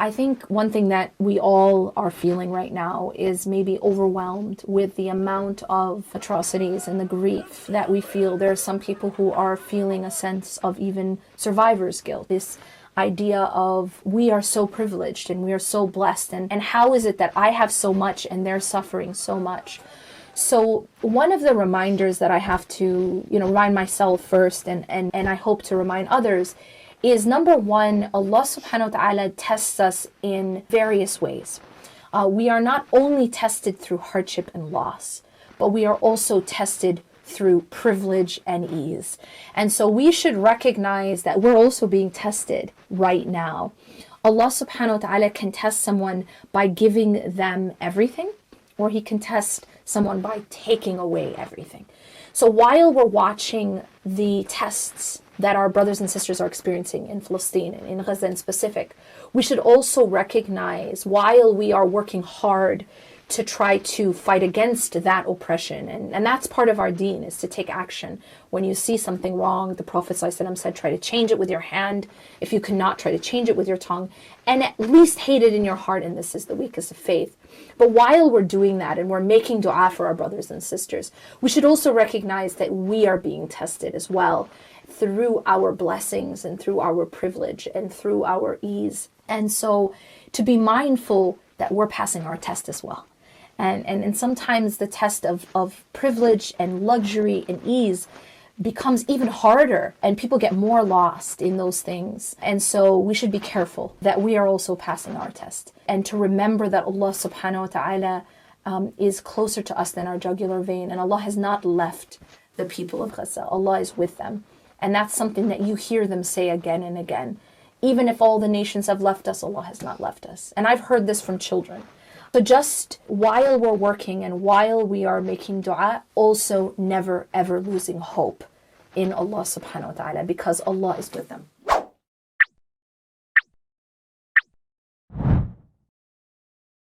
I think one thing that we all are feeling right now is maybe overwhelmed with the amount of atrocities and the grief that we feel. There are some people who are feeling a sense of even survivor's guilt. This idea of we are so privileged and we are so blessed, and how is it that I have so much and they're suffering so much? So one of the reminders that I have to, remind myself first, and I hope to remind others, is number one, Allah subhanahu wa ta'ala tests us in various ways. We are not only tested through hardship and loss, but we are also tested through privilege and ease. And so we should recognize that we're also being tested right now. Allah subhanahu wa ta'ala can test someone by giving them everything, or He can test someone by taking away everything. So while we're watching the tests that our brothers and sisters are experiencing in Palestine and in Gaza in specific, we should also recognize, while we are working hard to try to fight against that oppression, and that's part of our deen, is to take action. When you see something wrong, the Prophet ﷺ said, try to change it with your hand. If you cannot, try to change it with your tongue, and at least hate it in your heart, and this is the weakest of faith. But while we're doing that and we're making dua for our brothers and sisters, we should also recognize that we are being tested as well, through our blessings and through our privilege and through our ease. And so to be mindful that we're passing our test as well. And sometimes the test of privilege and luxury and ease becomes even harder, and people get more lost in those things. And so we should be careful that we are also passing our test, and to remember that Allah subhanahu wa ta'ala is closer to us than our jugular vein, and Allah has not left the people of Gaza. Allah is with them. And that's something that you hear them say again and again. Even if all the nations have left us, Allah has not left us. And I've heard this from children. So just while we're working and while we are making dua, also never ever losing hope in Allah subhanahu wa ta'ala, because Allah is with them.